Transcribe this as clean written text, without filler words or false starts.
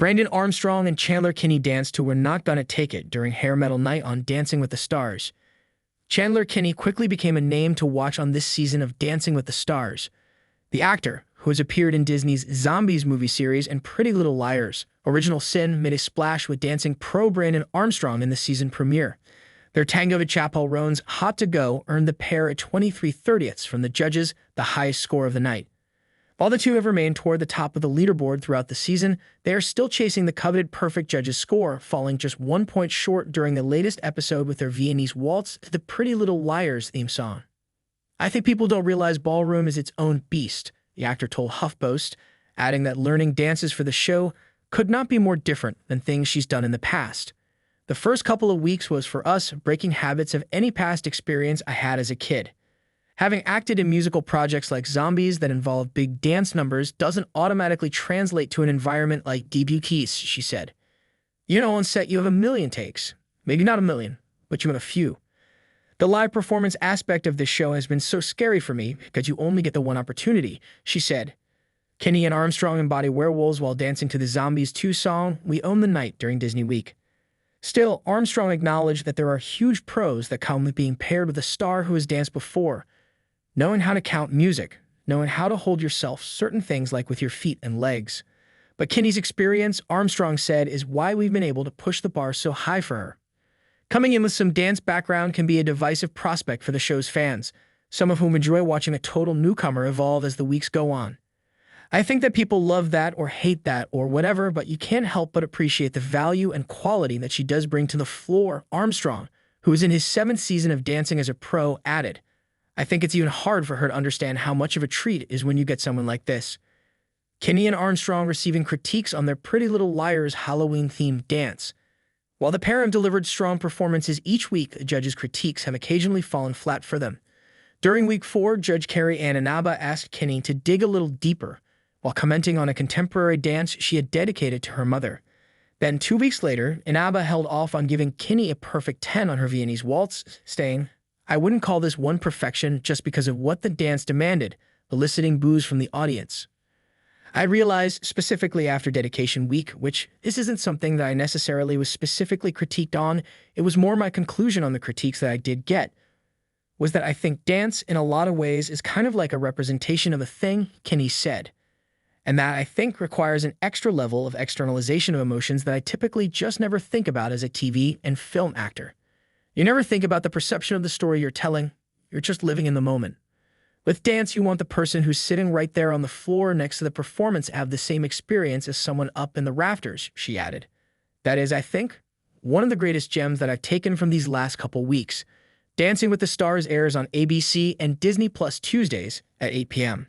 Brandon Armstrong and Chandler Kinney danced to We're Not Gonna Take It during Hair Metal Night on Dancing with the Stars. Chandler Kinney quickly became a name to watch on this season of Dancing with the Stars. The actor, who has appeared in Disney's Zombies movie series and Pretty Little Liars, Original Sin, made a splash with dancing pro Brandon Armstrong in the season premiere. Their Tango de Chapel Roan's Hot to Go earned the pair a 23/30ths from the judges, the highest score of the night. While the two have remained toward the top of the leaderboard throughout the season, they are still chasing the coveted perfect judges' score, falling just 1 point short during the latest episode with their Viennese waltz to the Pretty Little Liars theme song. "I think people don't realize ballroom is its own beast," the actor told HuffPost, adding that learning dances for the show could not be more different than things she's done in the past. "The first couple of weeks was for us breaking habits of any past experience I had as a kid. Having acted in musical projects like Zombies that involve big dance numbers doesn't automatically translate to an environment like debut keys," she said. "You know, on set you have a million takes. Maybe not a million, but you have a few. The live performance aspect of this show has been so scary for me because you only get the one opportunity," she said. Kinney and Armstrong embody werewolves while dancing to the Zombies 2 song, We Own the Night, during Disney Week. Still, Armstrong acknowledged that there are huge pros that come with being paired with a star who has danced before. Knowing how to count music, knowing how to hold yourself, certain things like with your feet and legs. But Kinney's experience, Armstrong said, is why we've been able to push the bar so high for her. Coming in with some dance background can be a divisive prospect for the show's fans, some of whom enjoy watching a total newcomer evolve as the weeks go on. "I think that people love that or hate that or whatever, but you can't help but appreciate the value and quality that she does bring to the floor," Armstrong, who is in his 7th season of dancing as a pro, added. "I think it's even hard for her to understand how much of a treat it is when you get someone like this." Kinney and Armstrong receiving critiques on their Pretty Little Liars Halloween-themed dance. While the pair have delivered strong performances each week, the judges' critiques have occasionally fallen flat for them. During Week 4, Judge Carrie Ann Inaba asked Kinney to dig a little deeper, while commenting on a contemporary dance she had dedicated to her mother. Then 2 weeks later, Inaba held off on giving Kinney a perfect 10 on her Viennese waltz, saying, "I wouldn't call this one perfection just because of what the dance demanded," eliciting boos from the audience. "I realized, specifically after dedication week, which this isn't something that I necessarily was specifically critiqued on, it was more my conclusion on the critiques that I did get, was that I think dance, in a lot of ways, is kind of like a representation of a thing," Kinney said, "and that I think requires an extra level of externalization of emotions that I typically just never think about as a TV and film actor. You never think about the perception of the story you're telling. You're just living in the moment. With dance, you want the person who's sitting right there on the floor next to the performance to have the same experience as someone up in the rafters," she added. "That is, I think, one of the greatest gems that I've taken from these last couple weeks." Dancing with the Stars airs on ABC and Disney Plus Tuesdays at 8 p.m.